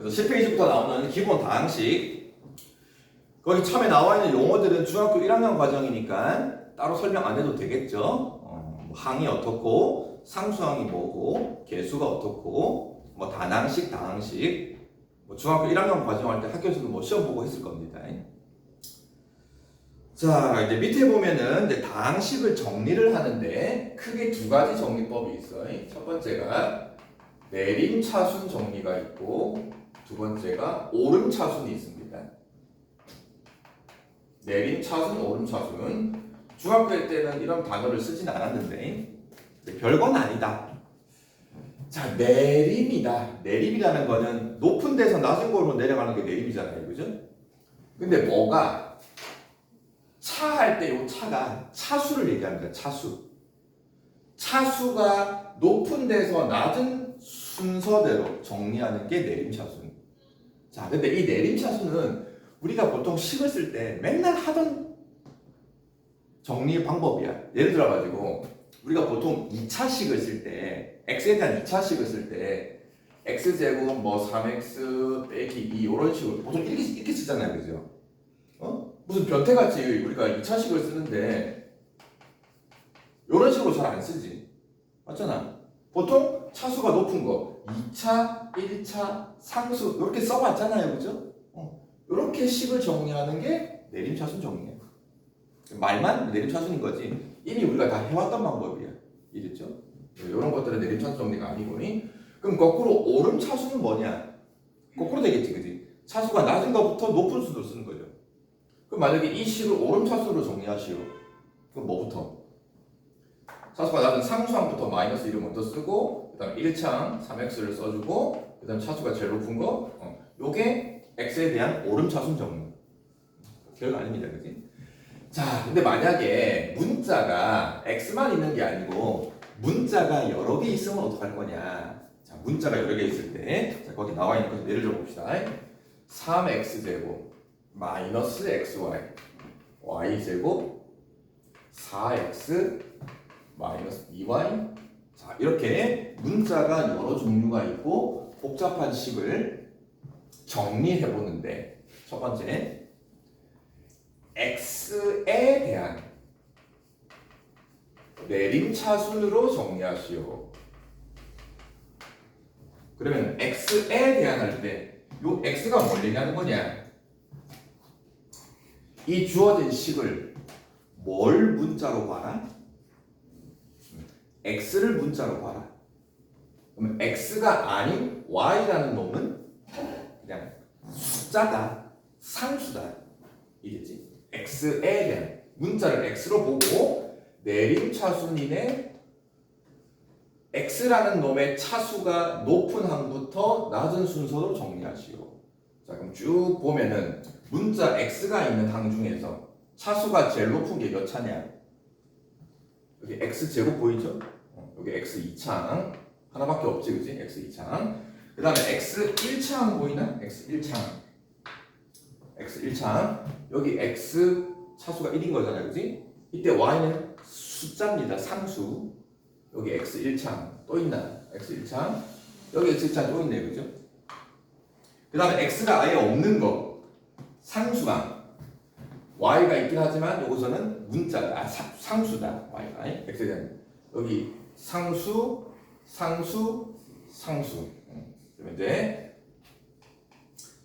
그래서 10페이지부터 나오는 기본 다항식. 거기 처음에 나와 있는 용어들은 중학교 1학년 과정이니까 따로 설명 안 해도 되겠죠. 뭐 항이 어떻고, 상수항이 뭐고, 개수가 어떻고, 뭐 단항식, 다항식. 뭐 중학교 1학년 과정 할 때 학교에서도 뭐 시험 보고 했을 겁니다. 자, 이제 밑에 보면은 이제 다항식을 정리를 하는데 크게 두 가지 정리법이 있어요. 첫 번째가 내림차순 정리가 있고 두 번째가 오름차순이 있습니다. 내림차순, 오름차순. 중학교 때는 이런 단어를 쓰진 않았는데 별건 아니다. 자, 내림이다. 내림이라는 거는 높은 데서 낮은 곳으로 내려가는 게 내림이잖아요. 그죠? 근데 뭐가 차 할 때 요 차가 차수를 얘기합니다. 차수. 차수가 높은 데서 낮은 순서대로 정리하는 게 내림차순. 자, 근데 이 내림차순은 우리가 보통 식을 쓸 때 맨날 하던 정리 방법이야. 예를 들어가지고 우리가 보통 2차식을 쓸 때 x에 대한 2차식을 쓸 때 x제곱 뭐 3x 빼기 2 이런 식으로 보통 이렇게 쓰잖아요. 그죠? 무슨 변태같이 우리가 2차식을 쓰는데 이런 식으로 잘 안 쓰지. 맞잖아. 보통 차수가 높은 거 2차, 1차, 상수 이렇게 써봤잖아요. 그죠? 이렇게 식을 정리하는 게 내림차순 정리예요. 말만 내림차순인 거지 이미 우리가 다 해왔던 방법이야. 이랬죠? 이런 것들은 내림차순 정리가 아니고. 그럼 거꾸로 오름차순은 뭐냐? 거꾸로 되겠지. 그지? 차수가 낮은 것부터 높은 수로 쓰는 거죠. 그럼 만약에 이 식을 오름차순으로 정리하시오. 그럼 뭐부터? 차수가 낮은 상수항부터 마이너스 1을 먼저 쓰고 그 다음에 1차항 3x를 써주고 그 다음에 차수가 제일 높은 거 요게 x에 대한 오름차순 정리. 별거 아닙니다. 그지? 자, 근데 만약에 문자가 x만 있는 게 아니고 문자가 여러 개 있으면 어떡할 거냐? 자, 문자가 여러 개 있을 때 자, 거기 나와 있는 거 예를 들어 봅시다. 3x제곱 마이너스 xy y제곱 4x 마이너스 2y. 자, 이렇게 문자가 여러 종류가 있고 복잡한 식을 정리해 보는데 첫 번째 x에 대한 내림차순으로 정리하시오. 그러면 x에 대한 할 때 요 x가 뭘 얘기하는 거냐? 이 주어진 식을 뭘 문자로 봐라? x를 문자로 봐라. 그러면 x가 아닌 y라는 놈은 그냥 숫자다, 상수다. 이겠지? x에 대한 문자를 x로 보고 내림차순이네 x라는 놈의 차수가 높은 항부터 낮은 순서로 정리하시오. 자, 그럼 쭉 보면은 문자 x가 있는 항 중에서 차수가 제일 높은 게 몇 차냐? 여기 x제곱 보이죠? 여기 x2차항 하나밖에 없지, 그지? x2차항. 그 다음에 x1차항 보이나? x1차항 여기 x 차수가 1인 거잖아요, 그지? 이때 y는 숫자입니다, 상수. 여기 x1창 또 있나? x1창 여기 x1창 또 있네, 그죠? 그 다음에 x가 아예 없는 거 상수항 y가 있긴 하지만 여기서는 문자다, 상수다. y가 x에 대한 여기 상수 그러면 이제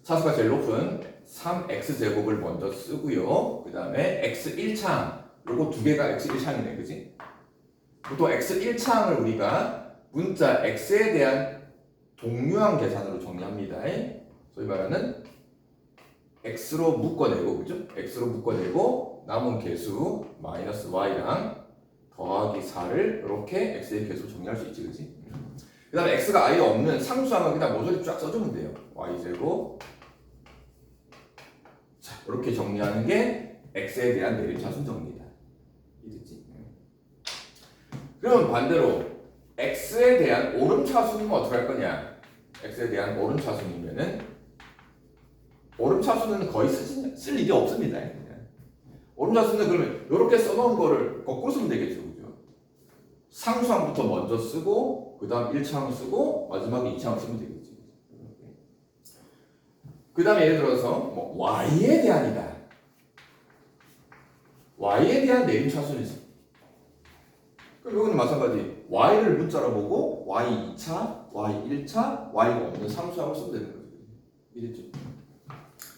차수가 제일 높은 3x제곱을 먼저 쓰고요. 그 다음에 x1창 요거 두 개가 x1창이네, 그지? 보통 x1창을 우리가 문자 x에 대한 동류항 계산으로 정리합니다. 소위 말하는 x로 묶어내고, 그죠? x로 묶어내고 남은 개수 마이너스 y랑 더하기 4를 이렇게 x의 개수로 정리할 수 있지, 그지? 그 다음에 x가 아예 없는 상수항은 그냥 모조리 쫙 써주면 돼요. y제곱. 자, 이렇게 정리하는 게 x에 대한 내림차순 정리다. 이랬지? 그러면 반대로 x에 대한 오름차순이면 어떻게 할 거냐? x에 대한 오름차순이면은 오름차순은 거의 쓸 일이 없습니다. 오름차순은 그러면 이렇게 써놓은 거를 거꾸로 쓰면 되겠죠, 그죠? 상수항부터 먼저 쓰고 그 다음 1차항 쓰고 마지막에 2차항 쓰면 되겠지. 그 다음에 예를 들어서 뭐 y에 대한이다. y에 대한 내림차순이지. 그럼 이거는 마찬가지. y를 문자로 보고 y 2차, y 1차, y가 없는 상수라고 쓰면 되는 거죠. 이랬죠?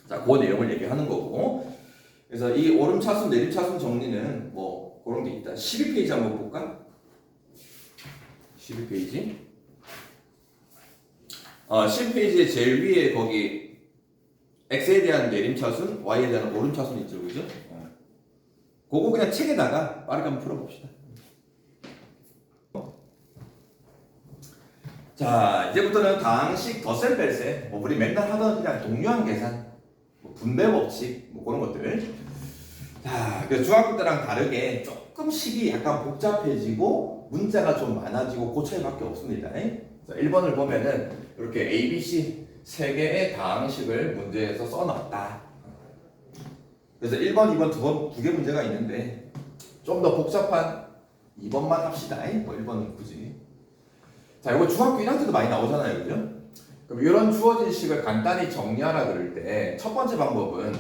자, 그 내용을 얘기하는 거고. 그래서 이 오름차순, 내림차순 정리는 뭐 그런 게 있다. 12페이지 한번 볼까? 12페이지. 12페이지의 제일 위에 거기 x에 대한 내림차순, y에 대한 오름차순 있죠, 그죠? 그거 그냥 책에다가 빠르게 한번 풀어봅시다. 자, 이제부터는 다항식, 덧셈, 뺄셈, 뭐 우리 맨날 하던 그냥 동류항 계산, 뭐 분배 법칙, 뭐 그런 것들. 자, 그 중학교 때랑 다르게 조금 식이 약간 복잡해지고 문자가 좀 많아지고 그 차이밖에 없습니다. 자, 1번을 보면은 이렇게 A, B, C 세 개의 다항식을 문제에서 써놨다. 그래서 1번, 2번 두 개 문제가 있는데 좀 더 복잡한 2번만 합시다. 뭐 1번은 굳이. 자, 이거 중학교 1학년 때도 많이 나오잖아요, 그죠? 그럼 이런 주어진 식을 간단히 정리하라 그럴 때 첫 번째 방법은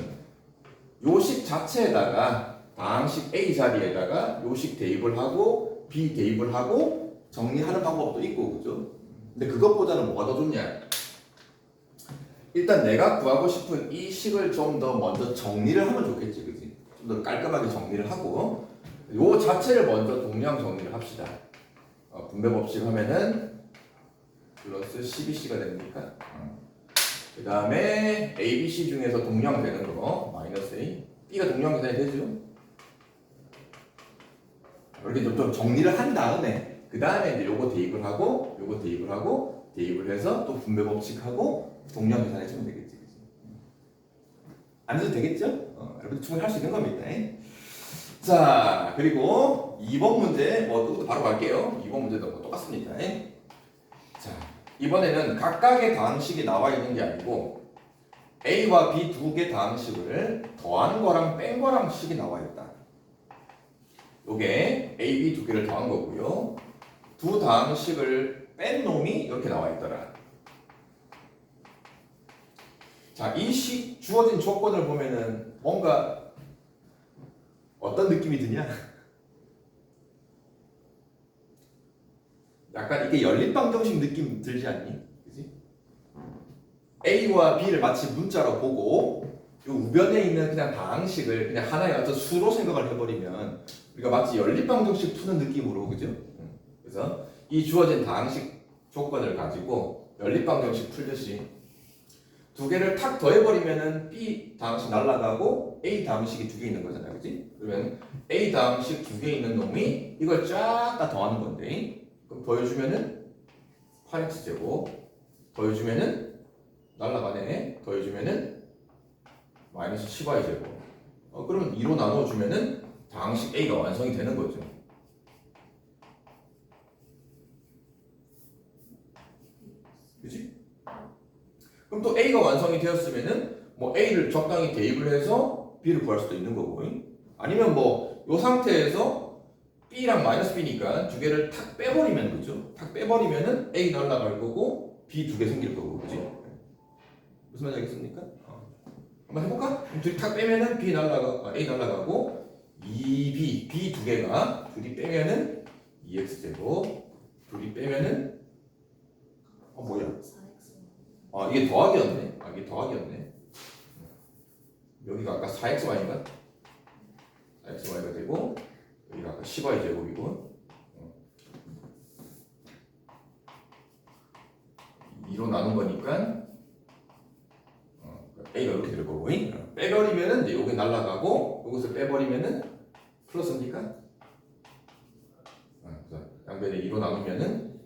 요식 자체에다가 다항식 A 자리에다가 요식 대입을 하고 B 대입을 하고 정리하는 방법도 있고, 그죠? 근데 그것보다는 뭐가 더 좋냐? 일단 내가 구하고 싶은 이 식을 좀 더 먼저 정리를 하면 좋겠지, 그지? 좀 더 깔끔하게 정리를 하고 요 자체를 먼저 동량 정리를 합시다. 분배 법칙 하면은 플러스 12c가 됩니까? 그 다음에 A, B, C 중에서 동량 되는 거 마이너스 A, B가 동량 계산이 되죠? 이렇게 좀 정리를 한 다음에 그 다음에 이제 요거 대입을 하고 요거 대입을 하고 대입을 해서 또 분배 법칙하고 동량 계산해주면 되겠지, 그치? 안 해도 되겠죠? 여러분 충분히 할 수 있는 겁니다. 자, 그리고 2번 문제 또 바로 갈게요. 2번 문제도 똑같습니다. 자, 이번에는 각각의 다항식이 나와 있는 게 아니고 A와 B 두 개 다항식을 더한 거랑 뺀 거랑 식이 나와 있다. 요게 A, B 두 개를 더한 거고요. 두 다항식을 뺀 놈이 이렇게 나와 있더라. 자, 이 식 주어진 조건을 보면은 뭔가 어떤 느낌이 드냐? 약간 이게 연립방정식 느낌 들지 않니? 그지? A와 B를 마치 문자로 보고 이 우변에 있는 그냥 다항식을 그냥 하나의 어떤 수로 생각을 해버리면 우리가 마치 연립방정식 푸는 느낌으로, 그죠? 그래서 이 주어진 다항식 조건을 가지고 연립방정식 풀듯이 두 개를 탁 더해버리면은 B 다항식 날라가고 A 다항식이 두 개 있는 거잖아요, 그지? 그러면 A 다항식 두 개 있는 놈이 이걸 쫙 다 더하는 건데, 그럼 더해주면은 8x제곱, 더해주면은 날라가네, 더해주면은 마이너스 10y제곱. 그러면 2로 나눠주면은 다항식 A가 완성이 되는 거죠. 그치? 그럼 또 A가 완성이 되었으면은 뭐 A를 적당히 대입을 해서 B를 구할 수도 있는 거고, 아니면 뭐 이 상태에서 B랑 마이너스 B니까 두 개를 탁 빼버리면, 그죠? 탁 빼버리면은 A 날라갈 거고 B 두 개 생길 거고, 그지? 무슨 말인지 알겠습니까? 한번 해볼까? 둘이 탁 빼면은 B A 날라가고 2B, B 두 개가 둘이 빼면은 2x제곱, 둘이 빼면은 뭐야? 이게 더하기였네. 이게 더하기였네. 여기가 아까 4xy인가? 4xy가 되고 여기가 아까 10y 제곱이고 2로 나눈 거니까 A가 이렇게 될 거고, 빼버리면은 이제 여기 날라가고 여기서 빼버리면은 플러스입니까? 양변에 2로 나누면은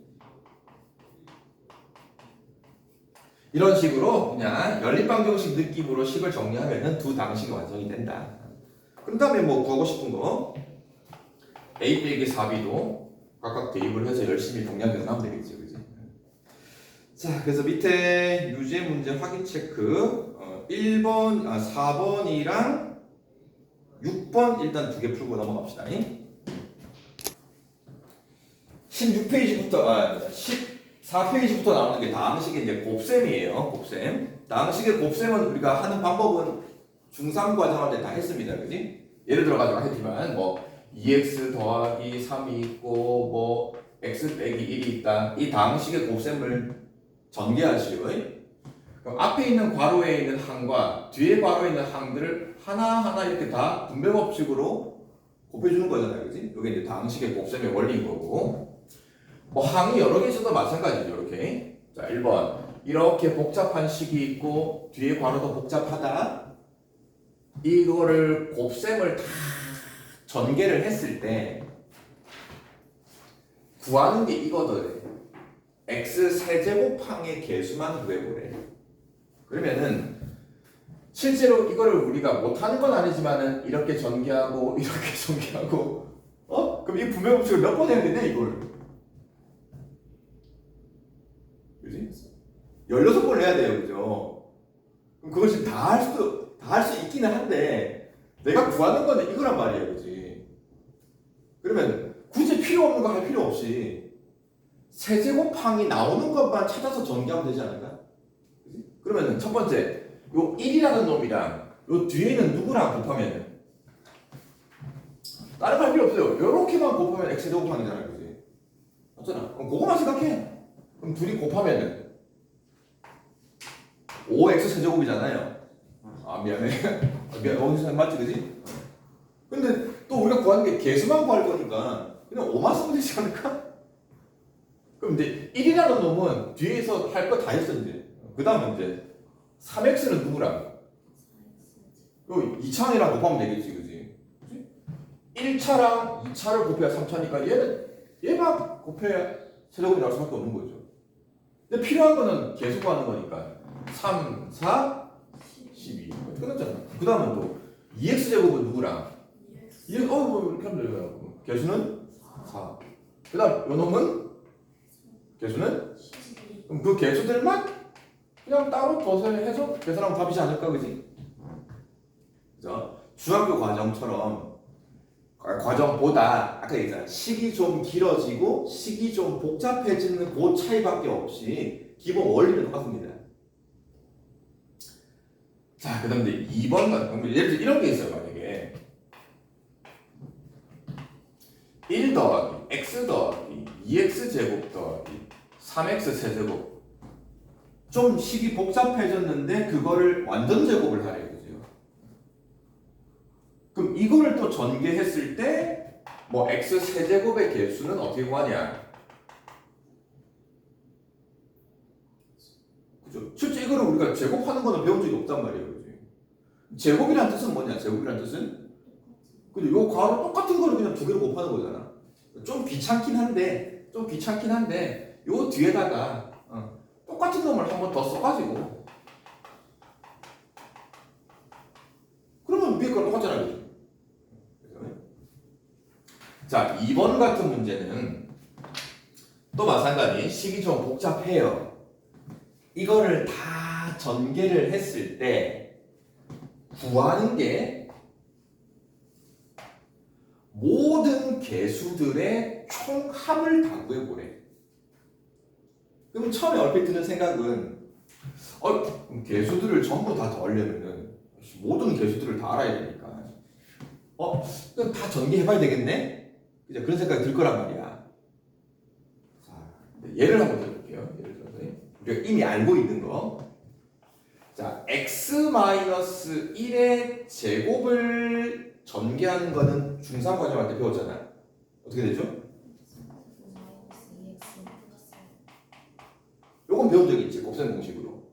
이런 식으로 그냥 연립방정식 느낌으로 식을 정리하면은 두 다항식이 완성이 된다. 그 다음에 뭐 구하고 싶은 거 A 빼기 4B도 각각 대입을 해서 열심히 동량 계산하면 되겠죠, 그지? 자, 그래서 밑에 유제 문제 확인 체크 1번, 4번이랑 6번 일단 두 개 풀고 넘어갑시다. 16페이지부터 4페이지부터 나오는 게 다항식의 이제 곱셈이에요. 곱셈. 다항식의 곱셈은 우리가 하는 방법은 중3 과정할 때 다 했습니다. 그지? 예를 들어 가지고 했지만 뭐 2x 더하기 3이 있고 뭐 x 빼기 1이 있다. 이 다항식의 곱셈을 전개하시오. 그럼 앞에 있는 괄호에 있는 항과 뒤에 괄호에 있는 항들을 하나하나 이렇게 다 분배 법칙으로 곱해주는 거잖아요. 그지? 이게 이제 다항식의 곱셈의 원리인 거고. 뭐 항이 여러 개 있어도 마찬가지죠. 이렇게. 자, 1번. 이렇게 복잡한 식이 있고 뒤에 괄호도 복잡하다. 이거를 곱셈을 다 전개를 했을 때 구하는 게 이거더래. x 세제곱항의 개수만 구해보래. 그러면은 실제로 이거를 우리가 못하는 건 아니지만은 이렇게 전개하고 이렇게 전개하고 그럼 이 분배 법칙을 몇 번 해야 되냐 이걸. 그지? 16번을 해야 돼요. 그죠? 그럼 그걸 지금 다 할 수 있기는 한데 내가 구하는 거는 이거란 말이에요. 그지? 그러면 굳이 필요 없는 거 할 필요 없이 세제곱항이 나오는 것만 찾아서 전개하면 되지 않을까? 그지? 그러면 첫 번째 요 1이라는 놈이랑 요 뒤에 있는 누구랑 곱하면 다른 거 할 필요 없어요. 요렇게만 곱하면 x제곱항이잖아요. 그지? 맞잖아. 그럼 그거만 생각해. 그럼 둘이 곱하면은 5x 세제곱이잖아요. 아 미안해. 미안. 맞지 그지? 근데 또 우리가 구하는 게 개수만 구할 거니까 그냥 5만 쓰면 되지 않을까? 그럼 이제 1이라는 놈은 뒤에서 할 거 다 했어 이제. 그 다음에 이제 3x는 누구랑? 요 2차이랑 곱하면 되겠지 그지? 1차랑 2차를 곱해야 3차니까 얘만 곱해야 세제곱이 나올 수밖에 없는 거죠. 근데 필요한 거는 개수 구하는 거니까 3, 4, 12 끝났잖아. 그 다음은 또 2x제곱은 누구랑? 2x 뭐 이렇게 하면 되잖아. 개수는 4. 그 다음 요 놈은? 개수는? 12. 그럼 그 개수들만 그냥 따로 더해서 계산하면 답이지 않을까 그지? 그죠? 중학교 과정처럼 과정보다 아까 얘기했잖아. 식이 좀 길어지고 식이 좀 복잡해지는 그 차이밖에 없이 기본 원리는 똑같습니다. 자, 그 다음에 2번 같은 경우 예를 들어 이런 게 있어요. 만약에 1 더하기 x 더하기 2x 제곱 더하기 3x 세제곱 좀 식이 복잡해졌는데 그거를 완전 제곱을 하래요. 그죠? 그럼 이거를 또 전개했을 때 뭐 x 세제곱의 개수는 어떻게 구하냐? 그죠? 실제 이거를 우리가 제곱하는 거는 배운 적이 없단 말이에요. 그죠? 제곱이란 뜻은 뭐냐? 제곱이란 뜻은 그죠? 요 괄호 똑같은 거를 그냥 두 개로 곱하는 거잖아. 좀 귀찮긴 한데 요 뒤에다가 똑같은 놈을 한 번 더 써가지고 그러면 위에 거랑 똑같잖아. 그죠? 자, 2번 같은 문제는 또 마찬가지 식이 좀 복잡해요. 이거를 다 전개를 했을 때 구하는 게 모든 개수들의 총합을 다 구해보래. 그럼 처음에 얼핏 드는 생각은 그럼 개수들을 전부 다 더하려면은 모든 개수들을 다 알아야 되니까 그럼 다 전개해봐야 되겠네? 그런 생각이 들 거란 말이야. 자, 예를 한번 들어볼게요. 예를 들어서 우리가 이미 알고 있는 거. 자, x-1의 제곱을 전개하는 거는 중3 과정할 때 배웠잖아. 어떻게 되죠? 요건 배운 적이 있지. 곱셈 공식으로.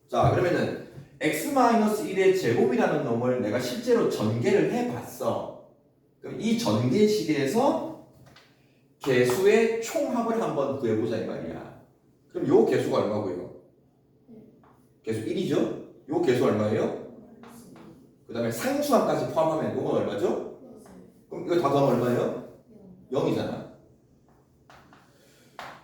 자, 그러면은 x-1의 제곱이라는 놈을 내가 실제로 전개를 해봤어. 그럼 이 전개식에서 개수의 총합을 한번 구해보자 이 말이야. 그럼 요 개수가 얼마고요? 개수 1이죠? 요 개수 얼마예요? 그 다음에 상수함까지 포함하면 요건 얼마죠? 그럼 이거 다 더하면 얼마예요? 0이잖아.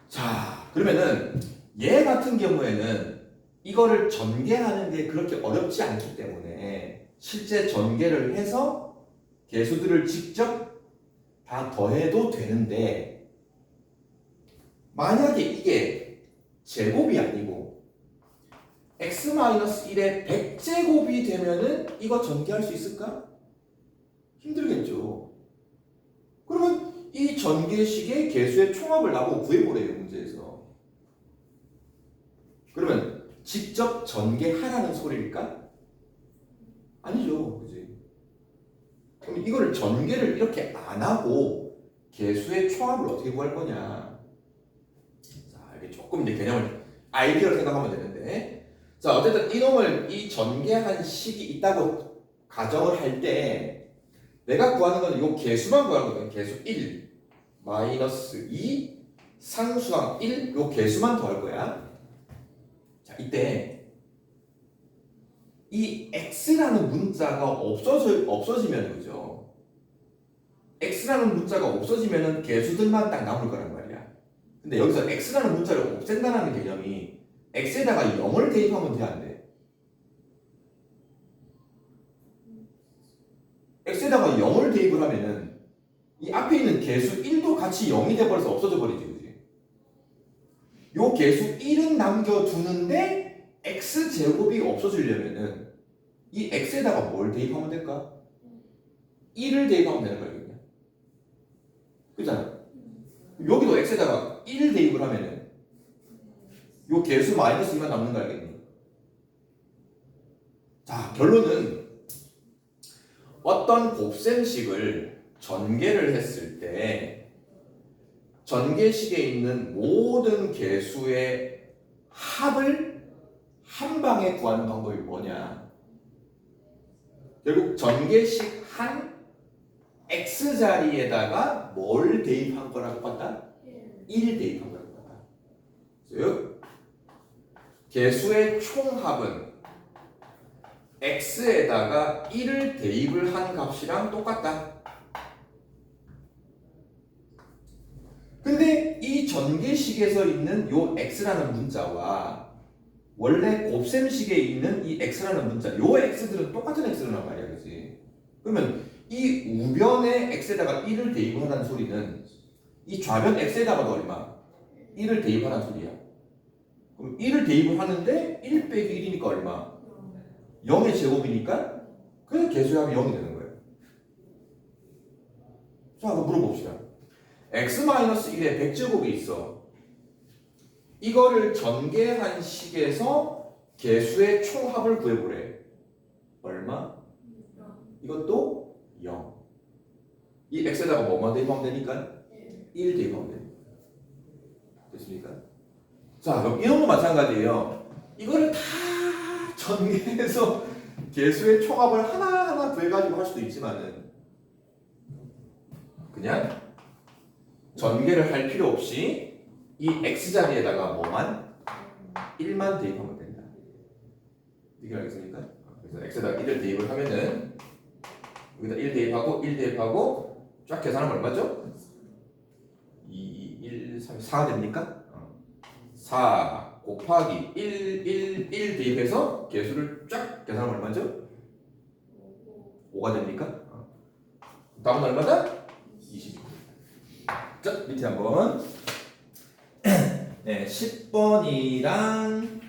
자, 그러면은 얘 같은 경우에는 이거를 전개하는 게 그렇게 어렵지 않기 때문에 실제 전개를 해서 개수들을 직접 다 더해도 되는데 만약에 이게 제곱이 아니고 x-1의 100제곱이 되면은 이거 전개할 수 있을까? 힘들겠죠. 그러면 이 전개식의 개수의 총합을 나보고 구해보래요, 문제에서. 그러면 직접 전개하라는 소리일까? 아니죠, 그지? 그럼 이거를 전개를 이렇게 안 하고 개수의 총합을 어떻게 구할 거냐? 자, 이게 조금 이제 개념을 아이디어를 생각하면 되는데, 자, 어쨌든 이놈을 이 전개한 식이 있다고 가정을 할 때 내가 구하는 건 이 개수만 구하는 거거든. 개수 1, 마이너스 2, 상수항 1, 요 개수만 더할 거야. 자, 이때 이 x라는 문자가 없어지면 그죠? x라는 문자가 없어지면은 개수들만 딱 남을 거란 말이야. 근데 여기서 x라는 문자를 없앤다는 개념이 x에다가 0을 대입하면 돼, 안 돼? x에다가 0을 대입을 하면은 이 앞에 있는 개수 1도 같이 0이 돼버려서 없어져 버리지, 그지? 요 개수 1은 남겨두는데 x제곱이 없어지려면은 이 x에다가 뭘 대입하면 될까? 1을 대입하면 되는 거거든요. 그잖아. 여기도 x에다가 1 대입을 하면은 요 개수 마이너스 2만 남는 거 알겠니? 자, 결론은 어떤 곱셈식을 전개를 했을 때 전개식에 있는 모든 개수의 합을 한 방에 구하는 방법이 뭐냐? 결국 전개식 한 x자리에다가 뭘 대입한 거랑 똑같다? 1 대입한 거랑 똑같다. 즉 개수의 총합은 x에다가 1을 대입을 한 값이랑 똑같다. 근데 이 전개식에서 있는 요 x라는 문자와 원래 곱셈식에 있는 이 x라는 문자, 요 x들은 똑같은 x란 말이야, 그렇지? 그러면 이 우변의 x에다가 1을 대입하라는 소리는 이 좌변 x에다가도 얼마? 1을 대입하라는 소리야. 그럼 1을 대입을 하는데 1 빼기 1이니까 얼마? 0의 제곱이니까 그냥 개수의 합이 0이 되는 거예요. 자, 한번 물어봅시다. x-1에 100제곱이 있어. 이거를 전개한 식에서 개수의 총합을 구해보래. 얼마? 이것도 0. 이 x에다가 뭐만 대입하면 되니까? 1 대입하면 됩니다. 됐습니까? 자, 그럼 이놈도 마찬가지예요. 이거를 다 전개해서 개수의 총합을 하나하나 구해가지고 할 수도 있지만은 그냥 전개를 할 필요 없이 이 x자리에다가 뭐만? 1만 대입하면 된다. 이게 알겠습니까? 그래서 x에다가 1을 대입을 하면은 여기다 1 대입하고 1 대입하고 쫙 계산하면 얼마죠? 2, 1, 3, 4가 됩니까? 4 곱하기 1 대입해서 개수를 쫙 계산하면 얼마죠? 5가 됩니까? 다음은 얼마다? 20. 자, 밑에 한번 네, 10번이랑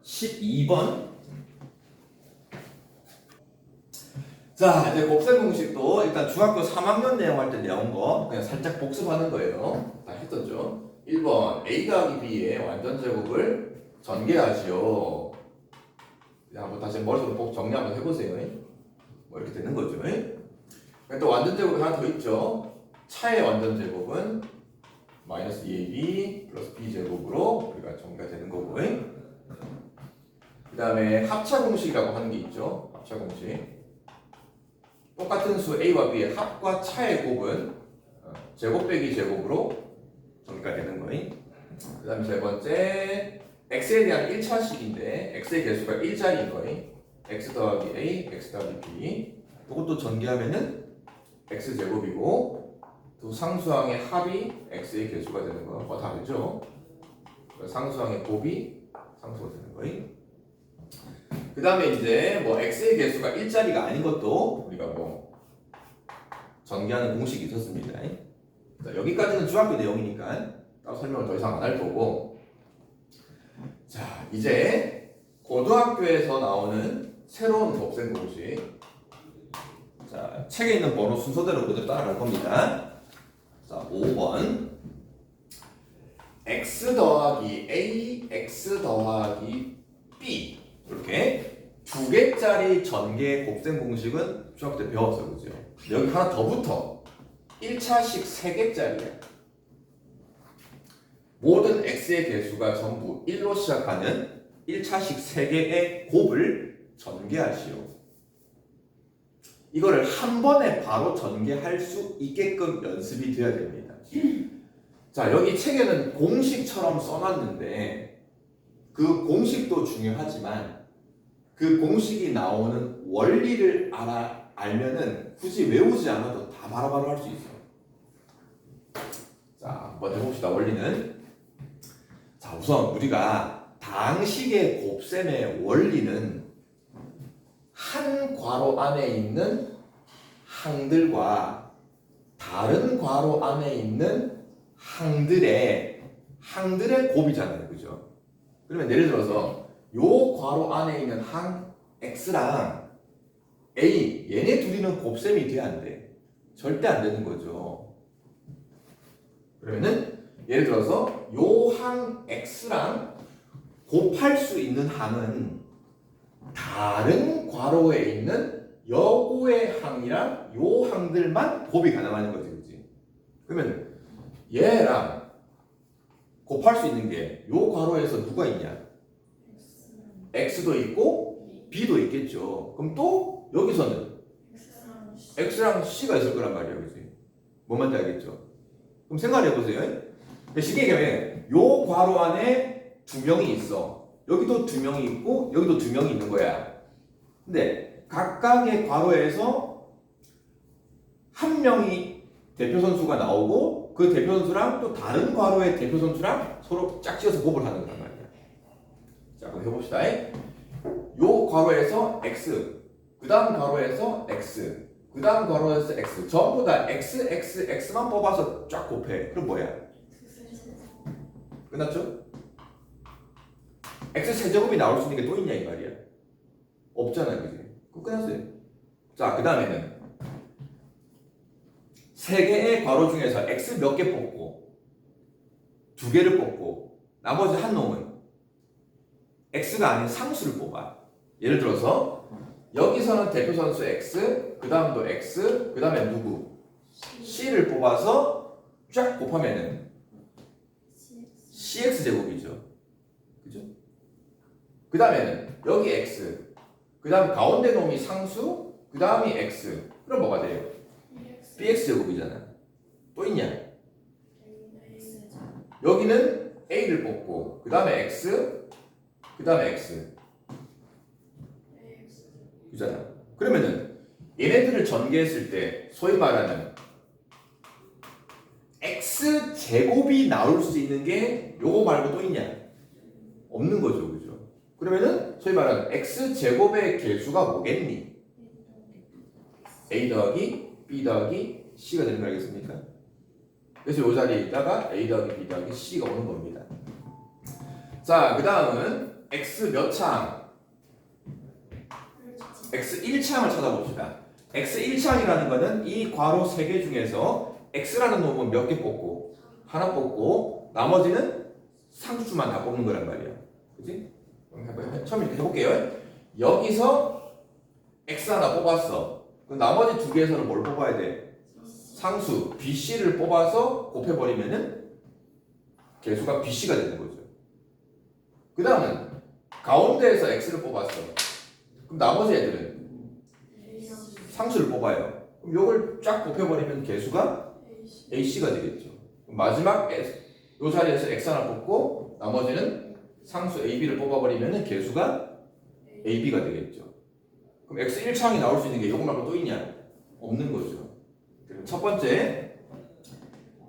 12번. 자, 이제 곱셈 공식도 일단 중학교 3학년 내용 할 때 내온 거 그냥 살짝 복습하는 거예요. 다 했었죠. 1번 a 더하기 b의 완전 제곱을 전개하지요. 한번 다시 머릿속으로 정리 한번 해보세요. 뭐 이렇게 되는 거죠. 또 완전 제곱이 하나 더 있죠. 차의 완전 제곱은 마이너스 2ab 플러스 b제곱으로 우리가 정리가 되는 거고, 그 다음에 합차 공식이라고 하는 게 있죠. 합차 공식. 똑같은 수 a와 b의 합과 차의 곱은 제곱 빼기 제곱으로 정리가 되는 거예요. 그 다음에 세 번째 x에 대한 1차식인데 x의 개수가 1자리인 거예요. x 더하기 a, x 더하기 b. 이것도 전개하면은 x제곱이고 두 상수항의 합이 x의 개수가 되는 거 다 알죠? 상수항의 곱이 상수가 되는 거예요. 그 다음에 이제 뭐 x의 개수가 1자리가 아닌 것도 우리가 뭐 전개하는 공식이 있었습니다. 자, 여기까지는 중학교 내용이니까 따로 설명을 더 이상 안 할 거고, 자, 이제 고등학교에서 나오는 새로운 곱셈 공식. 자, 책에 있는 번호 순서대로 그대로 따라갈 겁니다. 자, 5번. x 더하기 a, x 더하기 b. 이렇게 두 개짜리 전개 곱셈 공식은 중학교 때 배웠어요. 그죠? 여기 하나 더 붙어. 1차식 3개짜리야. 모든 x의 개수가 전부 1로 시작하는 1차식 3개의 곱을 전개하시오. 이거를 한 번에 바로 전개할 수 있게끔 연습이 되어야 됩니다. 자, 여기 책에는 공식처럼 써놨는데 그 공식도 중요하지만 그 공식이 나오는 원리를 알면은 굳이 외우지 않아도 다 바로바로 할 수 있어요. 자, 한번 해봅시다. 원리는. 자, 우선 우리가 당식의 곱셈의 원리는 한 괄호 안에 있는 항들과 다른 괄호 안에 있는 항들의 곱이잖아요. 그죠? 그러면 예를 들어서 요 괄호 안에 있는 항 x랑 a 얘네 둘이는 곱셈이 돼야 안 돼. 절대 안 되는 거죠. 그러면은 예를 들어서 요 항 x랑 곱할 수 있는 항은 다른 괄호에 있는 여고의 항이랑 요 항들만 곱이 가능한 거지, 그렇지? 그러면 얘랑 곱할 수 있는 게 요 괄호에서 누가 있냐? x도 있고 b도 있겠죠. 그럼 또 여기서는 x랑 c가 있을 거란 말이야, 그렇지? 뭔 말인지 알겠죠? 그럼 생각해 보세요. 쉽게 얘기하면 요 괄호 안에 2명이 있어. 여기도 2명이 있고 여기도 2명이 있는 거야. 근데 각각의 괄호에서 한 명이 대표 선수가 나오고 그 대표 선수랑 또 다른 괄호의 대표 선수랑 서로 짝지어서 곱을 하는 거란 말이야. 자, 그럼 해봅시다. 요 괄호에서 x, 그 다음 괄호에서 x, 그 다음 괄호에서 x, 전부 다 x, x, x만 뽑아서 쫙 곱해. 그럼 뭐야? 끝났죠? x 세제곱이 나올 수 있는 게 또 있냐 이 말이야. 없잖아요, 그지? 그거 끝났어요. 자, 그 다음에는 3개의 괄호 중에서 x 몇 개 뽑고 2개를 뽑고 나머지 한 놈은 x가 아닌 상수를 뽑아. 예를 들어서 여기서는 대표 선수 x, 그 다음도 x, 그 다음에 누구? c를 뽑아서 쫙 곱하면은 cx 제곱이죠. 그죠? 그 다음에는 여기 x, 그 다음 가운데 놈이 상수, 그 다음이 x. 그럼 뭐가 돼요? bx 제곱이잖아. 또 있냐? 여기는 a를 뽑고 그 다음에 x, 그 다음에 x. 그잖아. 그러면은 얘네들을 전개했을 때 소위 말하는 x 제곱이 나올 수 있는 게 요거 말고 또 있냐? 없는 거죠, 그죠? 그러면은 소위 말하는 x 제곱의 개수가 뭐겠니? a 더하기 b 더하기 c가 되는 거 알겠습니까? 그래서 요 자리에 있다가 a 더하기 b 더하기 c가 오는 겁니다. 자, 그 다음은 x 몇 창? x 1창을 찾아봅시다. x 1창이라는 거는 이 괄호 3개 중에서 x라는 놈은 몇 개 뽑고 하나 뽑고 나머지는 상수만 다 뽑는 거란 말이야. 그치? 처음 이렇게 해볼게요. 여기서 x 하나 뽑았어. 그럼 나머지 2개에서는 뭘 뽑아야 돼? 상수 bc를 뽑아서 곱해버리면은 개수가 bc가 되는 거죠. 그 다음은 가운데에서 x를 뽑았어. 그럼 나머지 애들은 상수를 뽑아요. 그럼 요걸 쫙 곱해버리면 개수가 ac가 되겠죠. 그럼 마지막 요 자리에서 x 하나 뽑고 나머지는 상수 ab를 뽑아버리면 개수가 ab가 되겠죠. 그럼 x 1창이 나올 수 있는 게 요거 말고 또 있냐? 없는 거죠. 그럼 첫 번째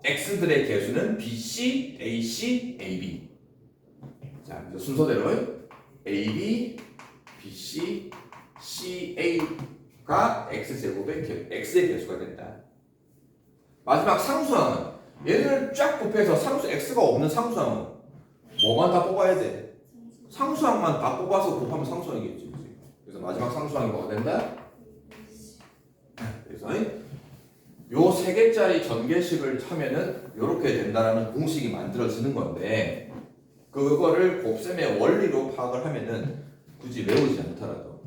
x들의 개수는 bc, ac, ab. 자, 순서대로 ab, bc, ca가 x제곱의 x의 개수가 된다. 마지막 상수항은 얘를 쫙 곱해서 상수 x가 없는 상수항은 뭐만 다 뽑아야 돼? 상수항만 다 뽑아서 곱하면 상수항이겠지. 그치? 그래서 마지막 상수항이 뭐가 된다? 그래서 요 세 개짜리 전개식을 하면은 이렇게 된다라는 공식이 만들어지는 건데 그거를 곱셈의 원리로 파악을 하면은 굳이 외우지 않더라도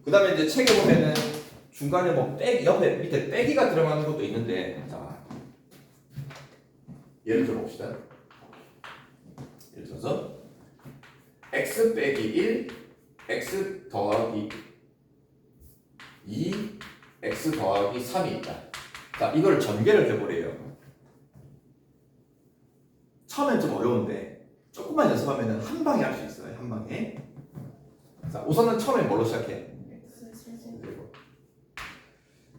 그 다음에 이제 책에 보면은 중간에 뭐 빼기 옆에 밑에 빼기가 들어가는 것도 있는데 자 예를 들어 봅시다. 예를 들어서 x 빼기 1 x 더하기 2 x 더하기 3이 있다. 자 이걸 전개를 해보래요. 처음엔 좀 어려운데 조금만 연습하면 한 방에 할 수 있어요. 한 방에. 자 우선은 처음에 뭘로 시작해?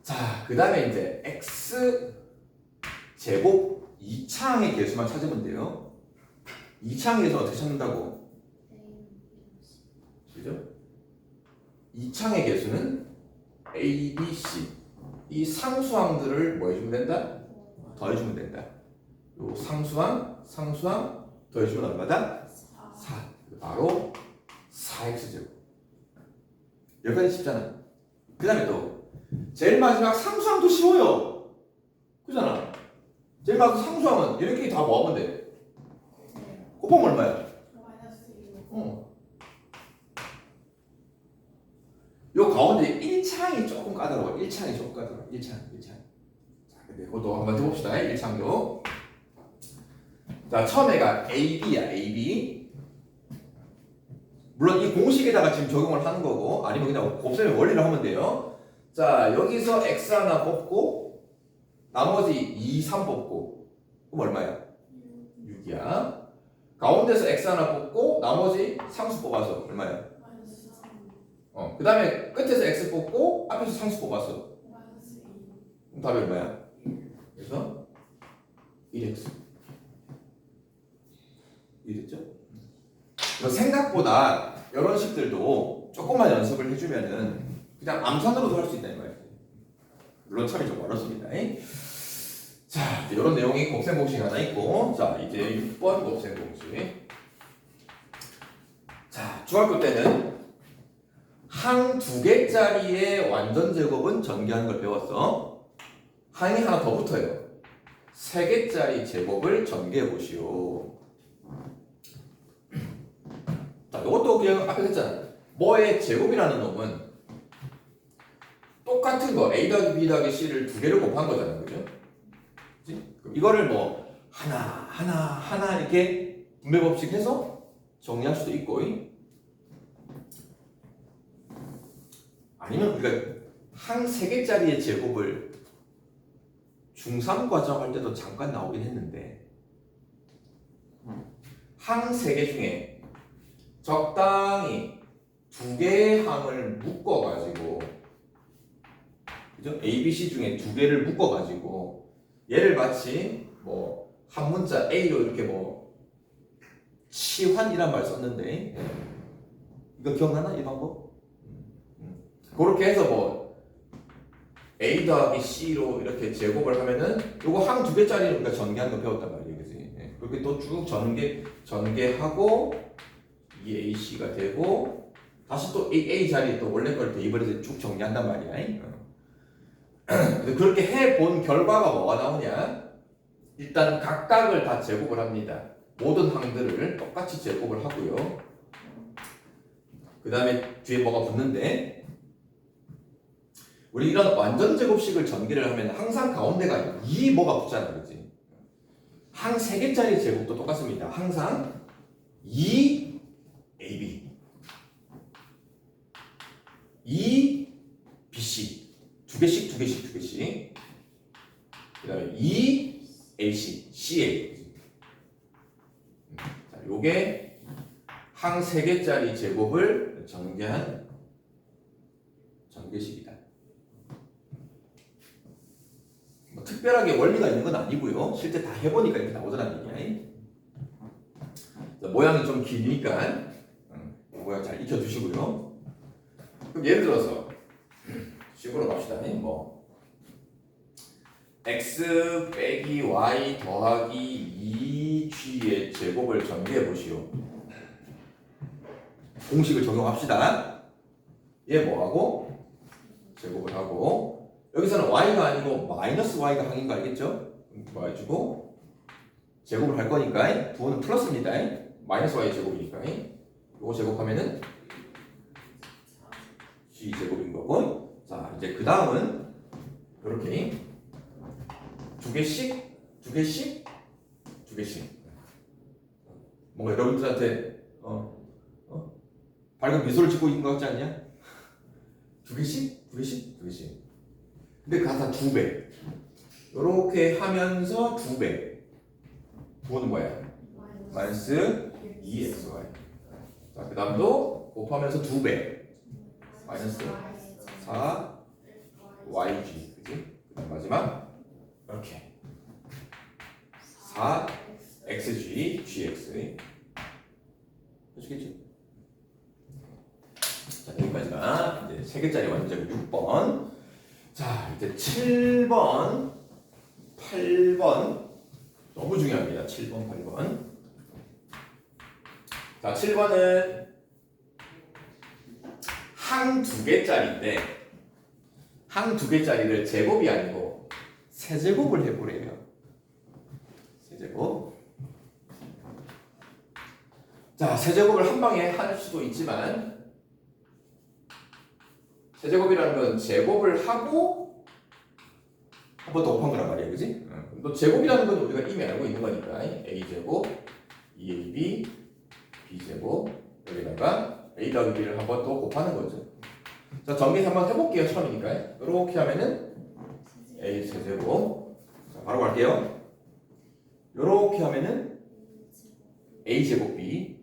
자 그 다음에 이제 x 제곱 2차항의 개수만 찾으면 돼요. 2차항의 개수는 어떻게 찾는다고? 그죠? 2차항의 개수는 A, B, C 이 상수항들을 뭐 해주면 된다? 더해주면 된다. 요 상수항 더해주면 얼마다? 4. 바로 4x제곱. 여기까지 쉽잖아. 그 다음에 또 제일 마지막 상수항도 쉬워요. 그잖아. 제일 마지막 상수항은 이렇게 다 모아보면 돼. 곱하면 얼마야? 요 가운데 1창이 조금 까다로워. 1창이 조금 까다로워. 1창. 자, 근데 그것도 한번 해봅시다. 1창도. 자, 처음에가 AB야. AB. 물론 이 공식에다가 지금 적용을 하는 거고 아니면 그냥 곱셈의 원리를 하면 돼요. 자, 여기서 x 하나 뽑고 나머지 2, 3 뽑고 그럼 얼마야? 6이야. 가운데서 x 하나 뽑고 나머지 상수 뽑아서 얼마야? 그 다음에 끝에서 x 뽑고 앞에서 상수 뽑았어. 그럼 답이 얼마야? 그래서 1x. 이랬죠? 생각보다 이런 식들도 조금만 연습을 해주면은 그냥 암산으로도 할 수 있다는 거예요. 물론 참이 좀 어렵습니다. 자, 이런 내용이 곱셈 공식 하나 있고, 자 이제 6번 곱셈 공식. 자, 중학교 때는 항 2개짜리의 완전 제곱은 전개하는 걸 배웠어. 항이 하나 더 붙어요. 3개짜리 제곱을 전개해 보시오. 자, 이것도 그냥 앞에 했잖아. 뭐의 제곱이라는 놈은 똑같은 거 A 더하기 B 더하기 C를 2개를 곱한 거잖아요. 그죠? 그치? 그럼 이거를 뭐 하나 이렇게 분배 법칙 해서 정리할 수도 있고 아니면 우리가 항 3개짜리의 제곱을 중3 과정 할 때도 잠깐 나오긴 했는데 항 3개 중에 적당히 2개의 항을 묶어가지고 그죠? A, B, C 중에 2개를 묶어가지고 얘를 마치 뭐 한 문자 A로 이렇게 뭐 치환이란 말 썼는데 이거 기억나나? 이 방법? 그렇게 해서 뭐 A 더하기 C로 이렇게 제곱을 하면은 요거 항 2개짜리를 우리가 전개하는 거 배웠단 말이에요. 그치? 그렇게 또 쭉 전개하고 이 AC가 되고 다시 또 A 자리에 또 원래 걸 대입을 해서 쭉 정리한단 말이야. 그렇게 해본 결과가 뭐가 나오냐? 일단 각각을 다 제곱을 합니다. 모든 항들을 똑같이 제곱을 하고요. 그 다음에 뒤에 뭐가 붙는데 우리 이런 완전 제곱식을 전개를 하면 항상 가운데가 2 뭐가 붙잖아. 그렇지? 항 3개짜리 제곱도 똑같습니다. 항상 2 AB 2 BC 2개씩 그 다음에 2 AC CA 자, 요게 항 3개짜리 제곱을 전개한 전개식이다. 뭐 특별하게 원리가 있는 건 아니고요. 실제 다 해보니까 이렇게 나오더라는 얘기야. 모양이 좀 기니까 모양 잘 익혀주시고요. 그럼 예를 들어서 식으로 갑시다. 뭐 x 빼기 y 더하기 2g의 제곱을 전개해 보시오. 공식을 적용합시다. 얘 뭐하고? 제곱을 하고 여기서는 y가 아니고 마이너스 y가 항인 거 알겠죠? 뭐 해주고 제곱을 할 거니까 부호는 플러스입니다. 마이너스 y 제곱이니까 이거 제곱하면은 g 제곱인 거고 자 이제 그 다음은 이렇게 두 개씩 뭔가 여러분들한테 밝은 미소를 짓고 있는 것 같지 않냐? 두 개씩 근데 그거 다 2배 이렇게 하면서 2배 부호는 뭐야? 마이너스 2xy 자 그 다음도 곱하면서 2배 마이너스 4yg 그치? 그 다음 마지막 이렇게 4xg gx 아시겠죠? 자 여기까지가 이제 3개짜리 완전 6번 자 이제 7번 8번 너무 중요합니다. 7번 8번 자 7번은 항 2개짜리인데 항 2개짜리를 제곱이 아니고 세제곱을 해보래요. 세제곱 자 세제곱을 한 방에 할 수도 있지만 세제곱이라는 건 제곱을 하고 한 번 더 곱한 거란 말이야, 그지? 또 제곱이라는 건 우리가 이미 알고 있는 거니까 a제곱, 2ab, b제곱 여기다가 a 더하기 b를 한 번 더 곱하는 거죠. 자 정리 한번 해볼게요. 처음이니까 이렇게 하면은 a 세제곱 자 바로 갈게요. 이렇게 하면은 a제곱 b,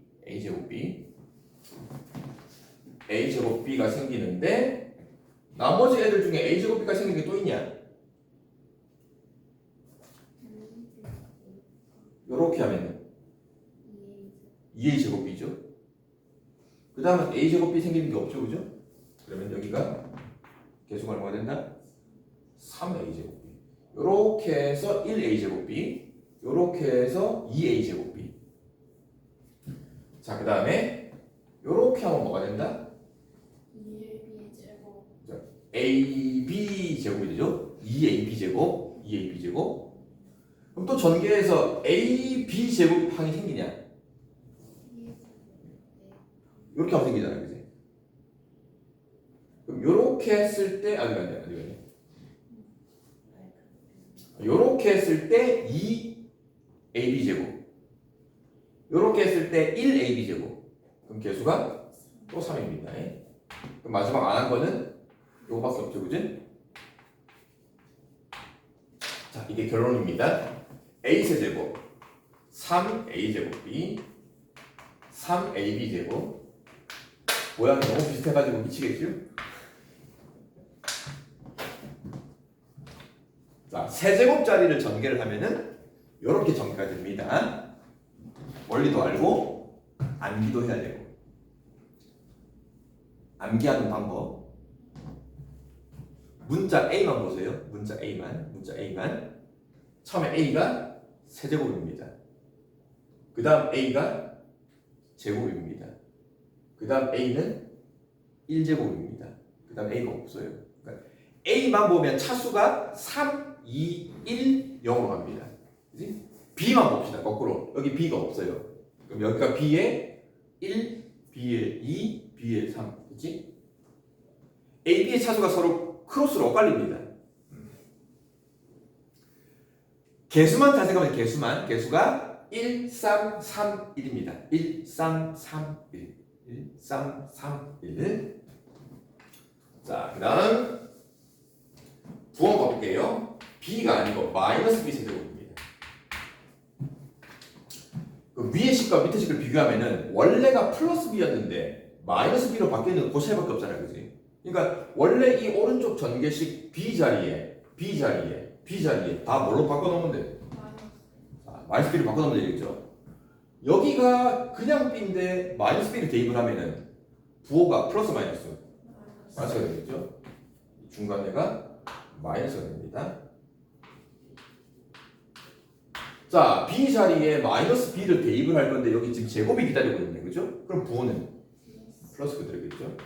a제곱 b가 생기는데 나머지 애들 중에 a제곱 b가 생기는 게 또 있냐? 이렇게 하면은 2a제곱 b죠. 그 다음은 a제곱 b 생기는 게 없죠, 그죠? 그러면 여기가 계수가 얼마가 된다? 3a제곱 b. 이렇게 해서 1a제곱 b, 이렇게 해서 2a제곱 b. 자, 그 다음에 이렇게 하면 뭐가 된다? 2ab 제곱 ab 제곱이 되죠? 2ab 제곱. 그럼 또 전개해서 ab 제곱항이 생기냐? 이렇게 하면 생기잖아요, 그지? 그럼 이렇게 했을 때 어디 갔냐? 이렇게 했을 때 2ab 제곱. 이렇게 했을 때 1ab 제곱. 그럼 개수가 또 3입니다. 그럼 마지막 안 한 거는 이거밖에 없죠, 그지? 자, 이게 결론입니다. a 세제곱 3a 제곱 b 3ab 제곱 모양이 너무 비슷해가지고 미치겠죠? 자, 세제곱짜리를 전개를 하면은 이렇게 전개가 됩니다. 원리도 알고 암기도 해야 되고 암기하는 방법 문자 A만 보세요. 문자 A만 처음에 A가 세제곱입니다. 그 다음 A가 제곱입니다. 그 다음 A는 1제곱입니다. 그 다음 A가 없어요. 그러니까 A만 보면 차수가 3, 2, 1, 0으로 갑니다. 그치? B만 봅시다. 거꾸로. 여기 B가 없어요. 그럼 여기가 B에 1, B에 2, B에 3. 그치? A, B의 차수가 서로 크로스로 엇갈립니다. 개수만 다 생각하면 개수가 1, 3, 3, 1입니다. 1, 3, 3, 1. 1, 3, 3, 1. 자, 그 다음 부원 가볼게요. B가 아니고 마이너스 B 세제곱입니다. 그 위의 식과 밑의 식을 비교하면은 원래가 플러스 B였는데 마이너스 B로 바뀌는 그 차이밖에 없잖아요. 그지? 그러니까 원래 이 오른쪽 전개식 B 자리에 다 뭘로 바꿔놓으면 돼? 마이너스 B를 바꿔놓으면 되겠죠. 여기가 그냥 B인데 마이너스 B를 대입을 하면은 부호가 플러스 마이너스가 되겠죠. 중간에가 마이너스가 됩니다. 자, B 자리에 마이너스 B를 대입을 할 건데 여기 지금 제곱이 기다리고 있네, 그죠? 그럼 부호는 플러스 그대로겠죠.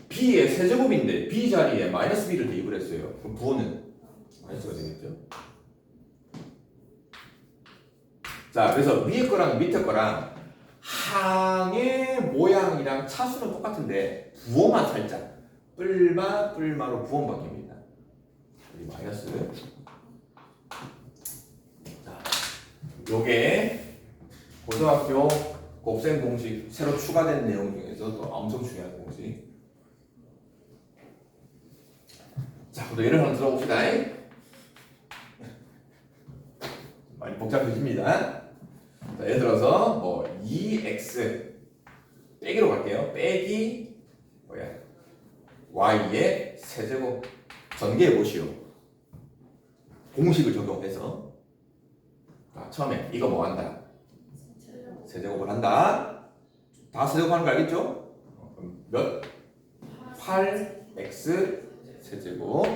b의 세제곱인데 b 자리에 마이너스 b를 대입을 했어요. 그럼 부호는 마이너스가 되겠죠. 자, 그래서 위에 거랑 밑에 거랑 항의 모양이랑 차수는 똑같은데 부호만 살짝 뿔마로 부호 바뀝니다. 여기 마이너스. 자, 요게 고등학교 곱셈 공식 새로 추가된 내용 중에서 또 엄청 중요한 공식. 자, 또 예를 하나 들어봅시다. 많이 복잡해집니다. 자, 예를 들어서 뭐 2x 빼기로 갈게요. 빼기 뭐야? y의 세제곱 전개해 보시오. 공식을 적용해서 자, 처음에 이거 뭐 한다? 세제곱을 한다. 다 세제곱하는 거 알겠죠? 그럼 몇? 8x 세제곱.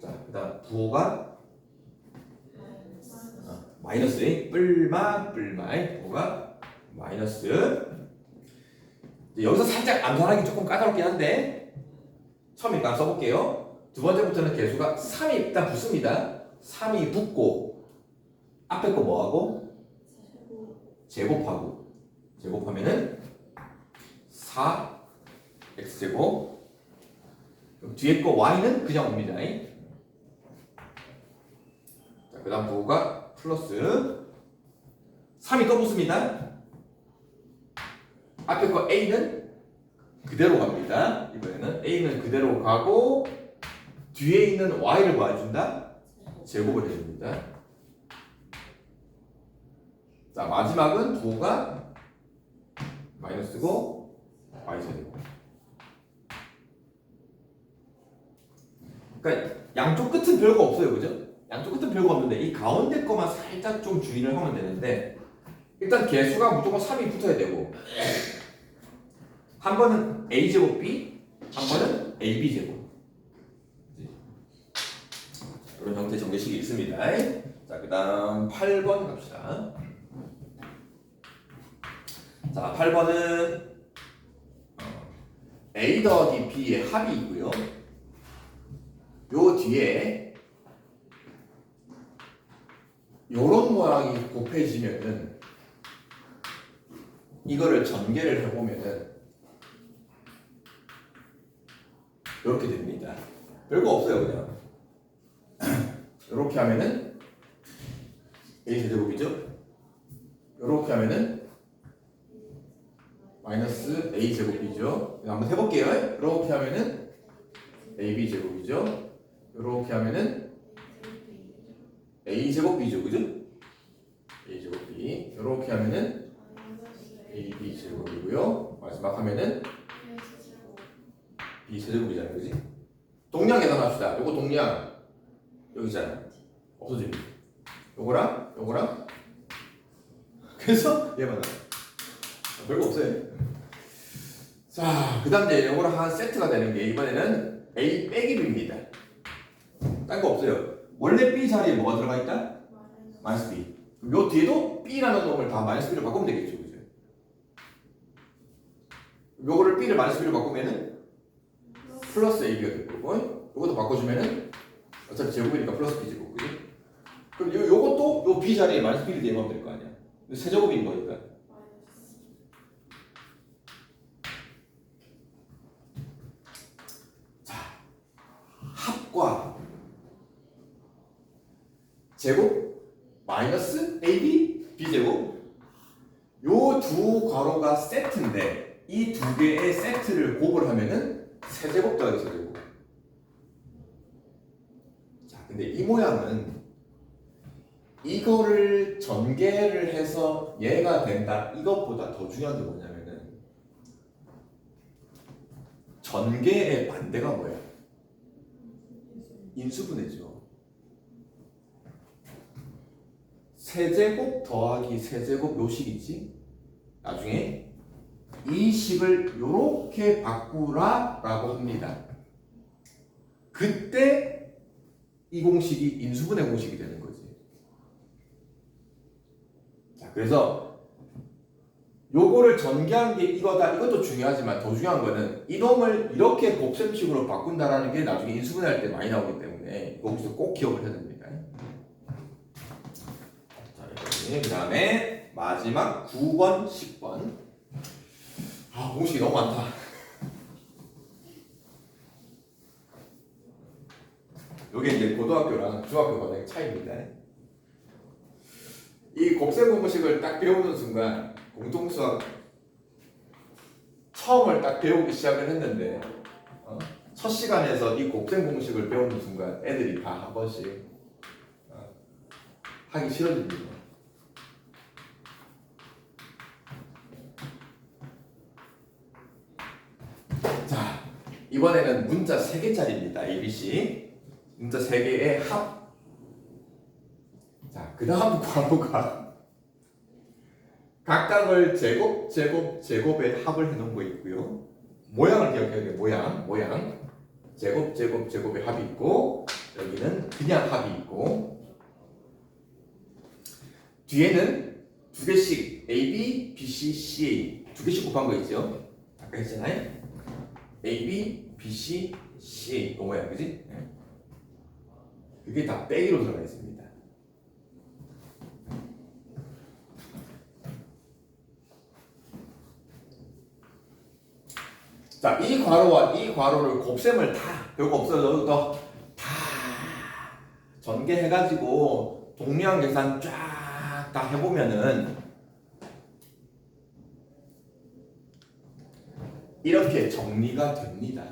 자, 그다음 부호가 마이너스 뿔마의 부호가 마이너스. 여기서 살짝 암산하기 조금 까다롭긴 한데 처음에 일단 써볼게요. 두 번째부터는 개수가 3이 일단 붙습니다. 3이 붙고 앞에 거 뭐하고? 제곱하면은 4x제곱. 그럼 뒤에 거 y는 그냥 옵니다. 자, 그 다음 부호가 플러스 3이 또 붙습니다. 앞에 거 a는 그대로 갑니다. 이번에는 a는 그대로 가고 뒤에 있는 y를 뭐 해준다? 제곱을 해줍니다. 자, 마지막은 부호가 마이너스고 y제곱. 그러니까 양쪽 끝은 별거 없어요, 그죠? 양쪽 끝은 별거 없는데 이 가운데 거만 살짝 좀 주의를 하면 되는데 일단 개수가 무조건 3이 붙어야 되고 한 번은 a제곱 b, 한 번은 ab제곱. 이런 형태의 정제식이 있습니다. 자, 그 다음 8번 갑시다. 자, 8번은 a 더하기 b의 합이 있고요. 요 뒤에 요런 모양이 곱해지면은 이거를 전개를 해보면은 이렇게 됩니다. 별거 없어요, 그냥. 이렇게 하면은 a 제곱이죠. 이렇게 하면은 마이너스 a 제곱이죠. 한번 해볼게요. 이렇게 하면은 ab 제곱이죠. 이렇게 하면은 a 제곱 b죠, 그죠? a 제곱 b. 이렇게 하면은 ab 제곱이고요. 마지막 하면은 b 세제곱이잖아요, 그지? 동량 계산합시다. 요거 동량 여기잖아. 없어집니다. 요거랑 그래서 얘만 별거 없어요. 자, 그 다음 이제 요거랑 한 세트가 되는 게 이번에는 a 빼기 b입니다. 딴 거 없어요. 원래 b 자리에 뭐가 들어가 있다? 마이너스 b. 요 뒤에도 b라는 놈을 다 마이너스 b로 바꾸면 되겠죠, 그죠? 요거를 b를 마이너스 b로 바꾸면은 플러스 ab가 될 거고, 요것도 바꿔주면은 어차피 제곱이니까 플러스 b 제곱, 그죠? 그럼 요것도 요 b 자리에 마이너스 b를 대입하면 될 거 아니야? 세제곱인 거니까. 자, 합과 제곱 마이너스 ab b제곱 요 두 괄호가 세트인데 이 두 개의 세트를 곱을 하면은 세제곱 더하기 세제곱. 자, 근데 이 모양은 이거를 전개를 해서 얘가 된다 이것보다 더 중요한 게 뭐냐면은 전개의 반대가 뭐야? 인수분해죠. 세제곱 더하기 세제곱 요 식이지. 나중에 이 식을 요렇게 바꾸라 라고 합니다. 그때 이 공식이 인수분해 공식이 되는 거지. 자, 그래서 요거를 전개한 게 이거다. 이것도 중요하지만 더 중요한 거는 이놈을 이렇게 곱셈식으로 바꾼다라는 게 나중에 인수분해할 때 많이 나오기 때문에 이거 혹시 꼭 기억을 해야 됩니다. 자, 그 다음에 마지막 9번, 10번. 아, 공식이 너무 많다. 요게 이제 고등학교랑 중학교 과정의 차이입니다. 이 곱셈 공식을 딱 배우는 순간 공통수학 처음을 딱 배우기 시작을 했는데 첫 시간에서 이 곱셈 공식을 배우는 순간 애들이 다 한 번씩 하기 싫어집니다. 자, 이번에는 문자 3개짜리입니다. ABC 문자 3개의 합. 자, 그 다음 과목가 각각을 제곱의 합을 해놓은 거 있고요. 모양을 기억해야 돼요. 모양. 제곱의 합이 있고, 여기는 그냥 합이 있고, 뒤에는 2개씩 A, B, B, C, C, A 2개씩 곱한 거 있죠? 아까 했잖아요. A, B, B, C, C, A 그 모양, 그지? 그게 다 빼기로 들어가 있습니다. 자, 이 괄호와 이 괄호를 곱셈을 다 별거 없어요. 다 전개해가지고 동량 계산 쫙 다 해보면은 이렇게 정리가 됩니다.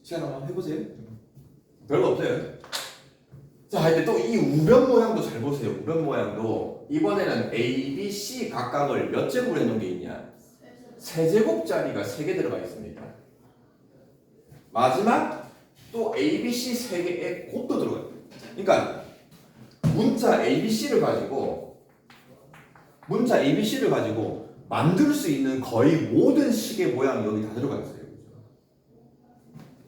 시간 한번 해보세요. 별거 없어요. 자, 이제 또 이 우변 모양도 잘 보세요. 우변 모양도 이번에는 A, B, C 각각을 몇 제곱을 해놓은 게 있냐? 3제곱짜리가 3개 들어가 있습니다. 마지막 또 A, B, C 3개의 곱도 들어가요. 그러니까 문자 A, B, C를 가지고 만들 수 있는 거의 모든 식의 모양이 여기 다 들어가 있어요.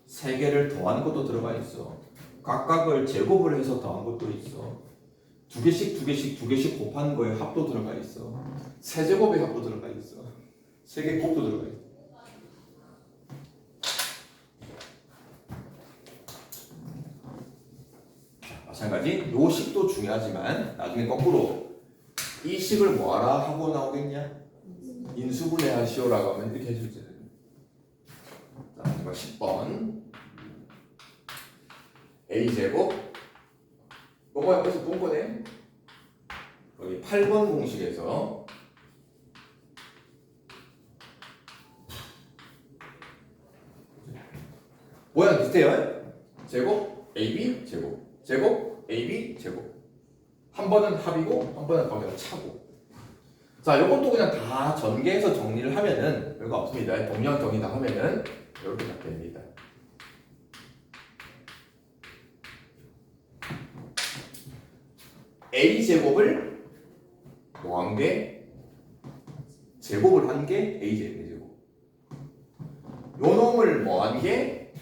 3개를 더한 것도 들어가 있어. 각각을 제곱을 해서 더한 것도 있어. 2개씩 곱한 거에 합도 들어가 있어. 3제곱의 합도 들어가 있어. 3개 곱도 들어가 있어. 마찬가지 요 식도 중요하지만 나중에 거꾸로 이 식을 뭐하라 하고 나오겠냐? 인수분해하시오라고 하면 이렇게 해주세요. 자, 마지막 10번 A제곱 뭐야 여기서 본 거네. 여기 8번 공식에서 모양 비슷해요. 제곱 AB 제곱 AB 제곱. 한 번은 합이고 한 번은 거기다 차고. 자, 요것도 그냥 다 전개해서 정리를 하면은 별거 없습니다. 동량 정리 다 하면은 이렇게 다 됩니다. A 제곱을 뭐한 게 제곱을 한 게 A 제곱. 요 놈을 뭐한 게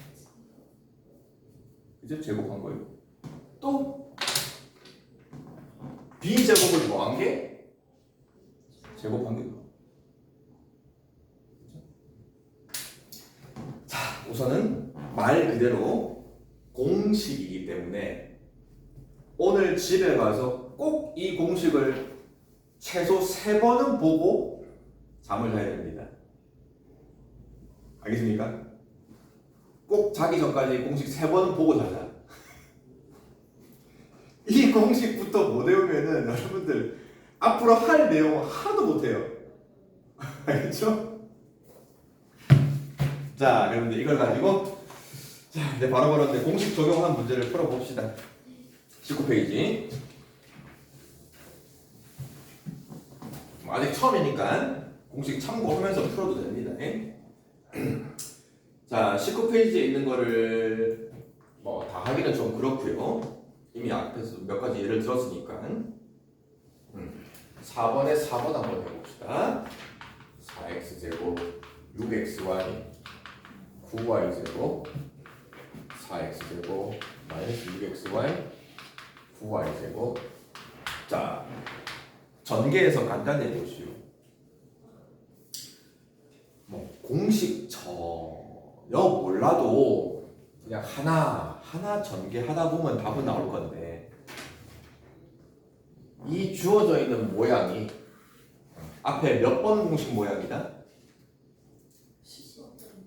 이제 제곱한 거예요. 또 B 제곱을 뭐한 게 제곱한 게. 자, 우선은 말 그대로 공식이기 때문에 오늘 집에 가서 꼭 이 공식을 최소 3번은 보고 잠을 자야 됩니다. 알겠습니까? 꼭 자기 전까지 공식 3번은 보고 자자. 이 공식부터 못 외우면은 여러분들 앞으로 할 내용 하나도 못해요. 알겠죠? 자, 여러분들 이걸 가지고 자, 이제 바로 이제 공식 적용한 문제를 풀어봅시다. 19페이지. 아직 처음이니까 공식 참고하면서 풀어도 됩니다. 자, 19페이지에 있는 거를 뭐 다 하기는 좀 그렇고요. 이미 앞에서 몇 가지 예를 들었으니까 4번에 4번 한번 해봅시다. 4x제곱 6xy 9y제곱 4x제곱 마이너스 6xy 9y제곱. 자, 전개해서 간단히 해보시오. 공식 전혀 몰라도 그냥 하나 전개하다 보면 답은 나올 건데 이 주어져 있는 모양이 앞에 몇 번 공식 모양이다?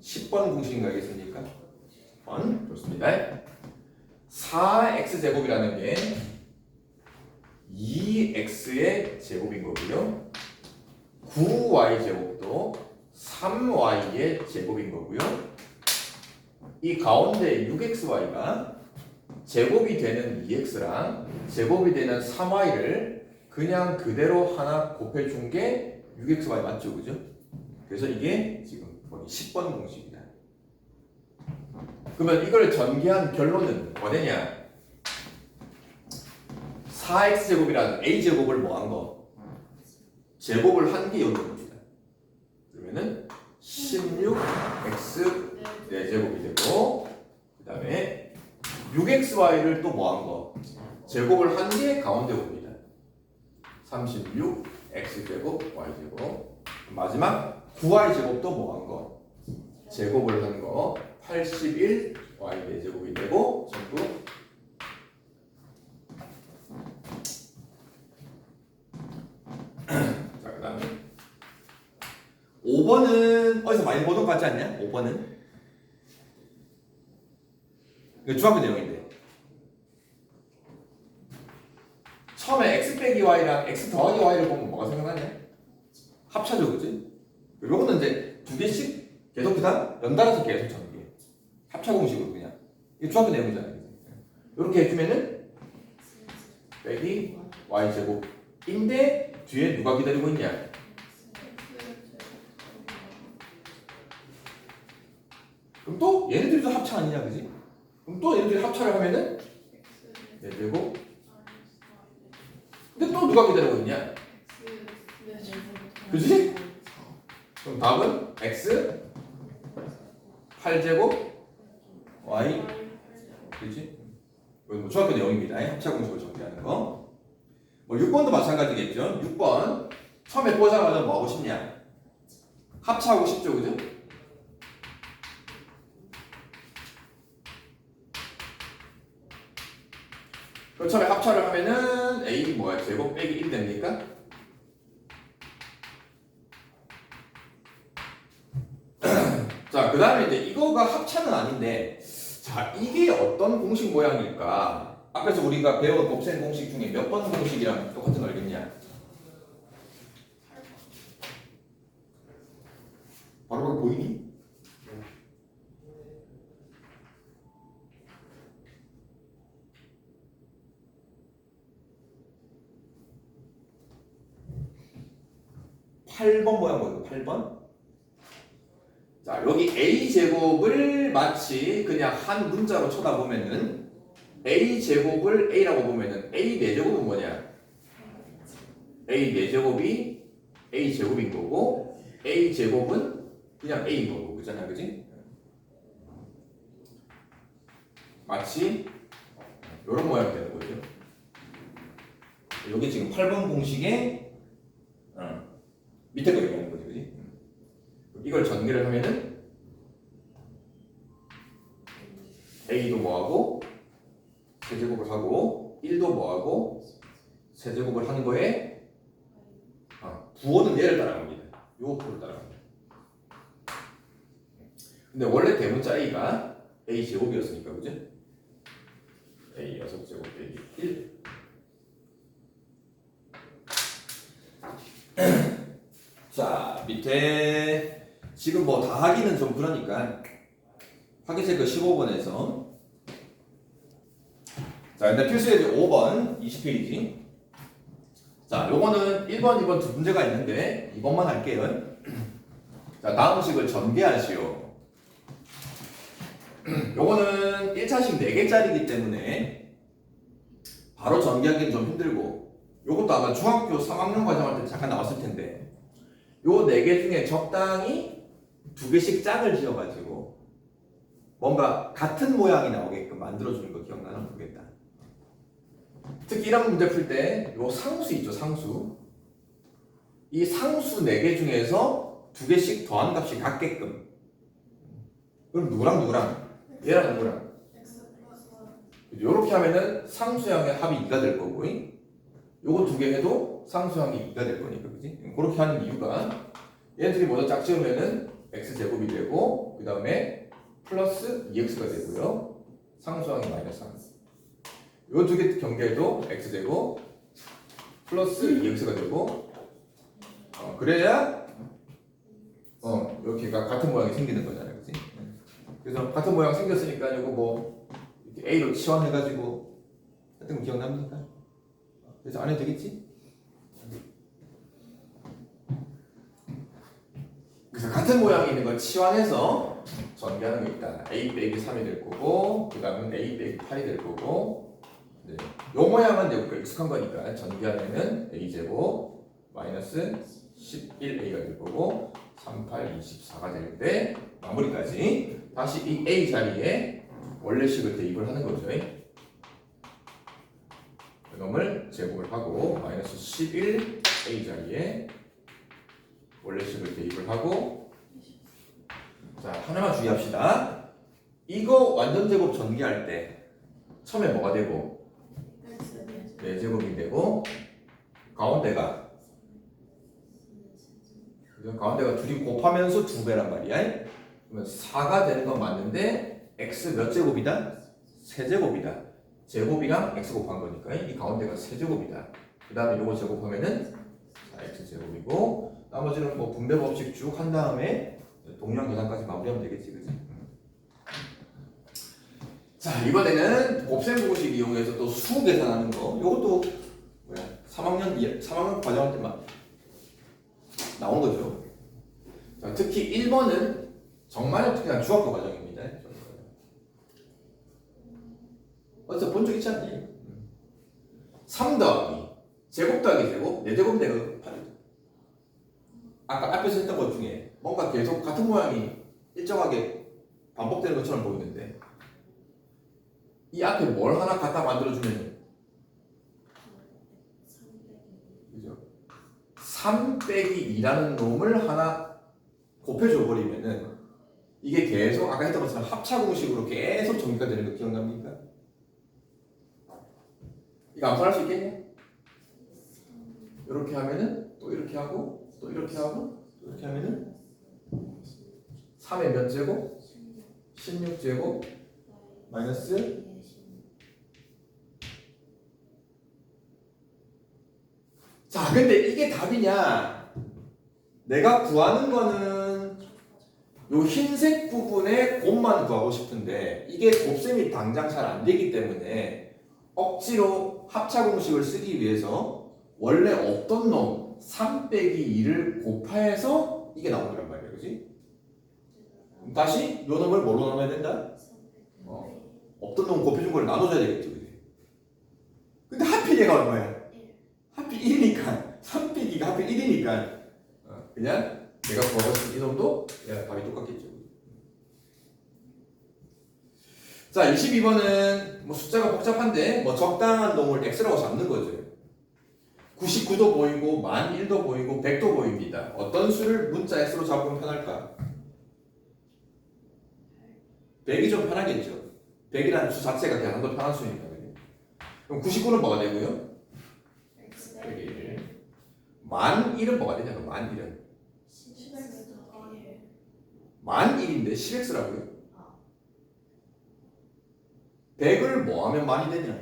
10번 공식인 거겠습니까? 10번 좋습니다. 4x제곱이라는 게 2x의 제곱인 거고요. 9y제곱도 3y의 제곱인 거고요. 이 가운데 6xy가 제곱이 되는 2x랑 제곱이 되는 3y를 그냥 그대로 하나 곱해준 게 6xy 맞죠? 그죠? 그래서 이게 지금 거기 10번 공식이다. 그러면 이걸 전개한 결론은 뭐 되냐? 4x제곱이라는 a제곱을 뭐 한 거? 제곱을 한 게 여기 겁니다. 그러면은 16x 4제곱이 되고 그 다음에 6xy를 또 뭐 한 거? 제곱을 한 게 가운데 옵니다. 36x제곱 y제곱 마지막 9y제곱도 뭐 한 거? 제곱을 한 거 81y 4제곱이 되고 전부 자 그 다음에 5번은 어디서 많이 보던 것 같지 않냐? 5번은 이거 중학교 내용인데 처음에 x 빼기 y랑 x 더하기 y를 보면 뭐가 생각나냐? 합차죠, 그치? 요거는 이제 두 개씩 계속 그다음 연달아서 계속 전개 합차 공식으로 그냥 이게 중학교 내용이잖아요. 이렇게 해주면은 빼기 y 제곱인데 뒤에 누가 기다리고 있냐? 그럼 또 얘네들도 합차 아니냐, 그지? 그럼 또 얘네들이 합차를 하면은 4제곱 근데 또 누가 기다리고 있냐? 그지? 그럼 답은 x 8제곱 y 그지? 이건 뭐 중학교 내용입니다. 합차 공식을 전개하는 거. 뭐 6번도 마찬가지겠죠. 6번 처음에 보자마자 뭐 하고 싶냐? 합차하고 싶죠, 그죠? 그럼 처음에 합차를 하면은 a 뭐야? 제곱 빼기 1 됩니까? 자, 그 다음에 이제 이거가 합차는 아닌데, 자, 이게 어떤 공식 모양일까? 앞에서 우리가 배운 곱셈 공식 중에 몇 번 공식이랑 똑같은 거 알겠냐? 바로 보이니? (8번) 모양 뭐예요? 8번? 자, 여기 a제곱을 마치 그냥 한 문자로 쳐다보면은 a제곱을 a라고 보면은 a 4제곱은 뭐냐? a 4제곱이 a제곱인 거고 a제곱은 그냥 a인 거고 그잖아, 그지? 마치 이런 모양이 되는 거죠. 여기 지금 8번 공식의 밑에 거 얘기하는 거지, 그지? 이걸 전개를 하면은 a도 뭐하고 세제곱을 하고 1도 뭐하고 세제곱을 하는 거에 부호는 얘를 따라갑니다. 요 부호를 따라갑니다. 근데 원래 대문자 a가 a제곱이었으니까, 그죠? a 6제곱 빼기 1 자, 밑에 지금 뭐 다 하기는 좀 그러니까 확인체크 15번에서 자, 일단 필수예제 5번 20페이지. 자, 요거는 1번, 2번 두 문제가 있는데 2번만 할게요. 자, 다음 식을 전개하시오. 요거는 1차식 4개짜리이기 때문에 바로 전개하기는 좀 힘들고 요것도 아마 중학교 3학년 과정할 때 잠깐 나왔을 텐데 요 4개 중에 적당히 2개씩 짝을 지어가지고 뭔가 같은 모양이 나오게끔 만들어주는 거 기억나나 모르겠다. 특히 이런 문제 풀 때 요 상수 있죠, 상수. 이 상수 4개 중에서 두 개씩 더한 값이 같게끔. 그럼 누구랑 얘랑 누구랑 X 플러스 이렇게 하면은 상수항의 합이 2가 될 거고 요거 두 개 해도 상수항이 2가 될 거니까 그지? 그렇게 하는 이유가 얘네들이 모두 짝지으면은 x제곱이 되고 그 다음에 플러스 2x가 되고요 상수항이 마이너스 3. 요 두 개 경계에도 x제곱 플러스 2x가 되고 그래야 이렇게가 같은 모양이 생기는 거잖아요 그지? 그래서 같은 모양 생겼으니까 이거 뭐 이렇게 A로 치환해가지고 했던 거 기억납니까? 그래서 안 해도 되겠지? 그래서 같은 모양이 있는 걸 치환해서 전개하는 게 있다. A 빼기 3이 될 거고 그 다음은 A 빼기 8이 될 거고 네. 요 모양은 이제 우리가 익숙한 거니까 전개하면은 A제곱 마이너스 11A가 될 거고 38, 24가 되는데 마무리까지 다시 이 A 자리에 원래식을 대입을 하는 거죠. 그놈을 제곱을 하고 마이너스 11 A 자리에 원래식을 대입을 하고 자 하나만 주의합시다. 이거 완전 제곱 전개할 때 처음에 뭐가 되고 X 4제곱이 되고 가운데가 가운데가 둘이 곱하면서 2배란 말이야. 그러면 4가 되는 건 맞는데 x 몇 제곱이다? 세제곱이다. 제곱이랑 x 곱한 거니까 이 가운데가 세제곱이다. 그 다음에 요거 제곱하면은 4x 제곱이고 나머지는 뭐 분배 법칙 쭉 한 다음에 동량 계산까지 마무리하면 되겠지, 그지? 자 이번에는 곱셈 공식 이용해서 또 수 계산하는 거. 요것도 뭐야? 3학년 과정할 때만 나온 거죠. 자, 특히 1번은 정말 그냥 중학교 과정입니다. 어디서 본 적 있지 않니? 3 더하기 제곱 더하기 제곱 4제곱 내가 8. 아까 앞에서 했던 것 중에 뭔가 계속 같은 모양이 일정하게 반복되는 것처럼 보이는데 이 앞에 뭘 하나 갖다 만들어주면 그죠? 3 빼기 2라는 놈을 하나 곱해줘 버리면은 이게 계속 아까 했던 것처럼 합차 공식으로 계속 정리가 되는 거 기억납니까? 이거 암산할 수 있겠냐? 이렇게 하면은 또 이렇게 하고 또 이렇게 하고 또 이렇게 하면은 3의 몇 제곱? 16제곱 마이너스 자 근데 이게 답이냐? 내가 구하는 거는 요 흰색 부분의 곱만 구하고 싶은데 이게 곱셈이 당장 잘 안 되기 때문에 억지로 합차 공식을 쓰기 위해서 원래 없던 놈 3 빼기 2를 곱해서 이게 나온 거란 말이야, 그지? 다시 요 놈을 뭘로 나눠야 된다? 없던 놈 곱해준 걸 나눠줘야 되겠지, 그지? 근데 하필 얘가 얼마야? 하필 1이니까 3 빼기가 하필 1이니까 그냥 내가 구하고 싶은 이 놈도 얘랑 답이 똑같겠죠. 자 22번은 뭐 숫자가 복잡한데 뭐 적당한 놈을 x라고 잡는 거죠. 99도 보이고 1001도 보이고 100도 보입니다. 어떤 수를 문자 x로 잡으면 편할까? 100이 좀 편하겠죠. 100이라는 수 자체가 계산도 편한 수니까. 그럼 99는 뭐가 되고요? X 101. 1001은 뭐가 되냐? 1001은 10X 더하기 1001인데 10x라고요? 100을 뭐 하면 많이 되냐?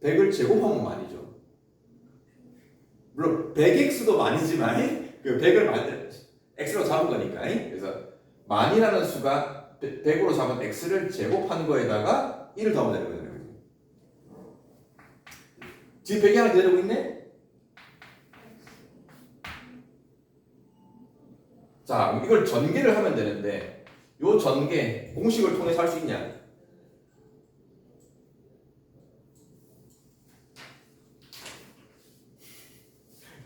100을 제곱하면 많이죠. 물론 100x도 많이지만 그 100을 x로 잡은 거니까. 그래서 만이라는 수가 100으로 잡은 x를 제곱한 거에다가 1을 더하면 되는 거잖아요. 뒤에 100이 하나 기다리고 있네? 자, 이걸 전개를 하면 되는데 요 전개 공식을 통해서 할 수 있냐?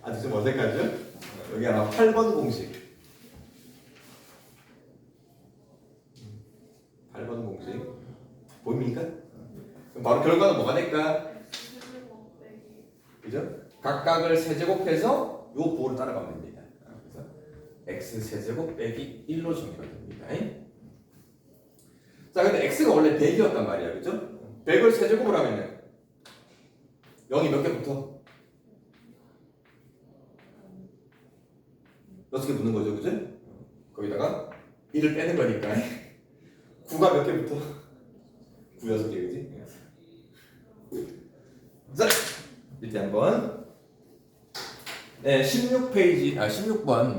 아주 좀 어색하죠? 여기 하나 8번 공식. 8번 공식 보입니까? 그럼 바로 결과는 뭐가 될까? X 16 빼기 그죠? 각 각각을 세제곱해서 요 부호를 따라가면 됩니다. 그래서 x 세제곱 빼기 1로 정리가 됩니다. 자, 근데 x가 원래 100이었단 말이야, 그죠? 100을 세제곱을 하면은 0이 몇 개 붙어? 6개 붙는 거죠, 그죠? 거기다가 1을 빼는 거니까 9가 몇 개 붙어? 9, 6개, 그지? 자, 이때 한번 16페이지, 16번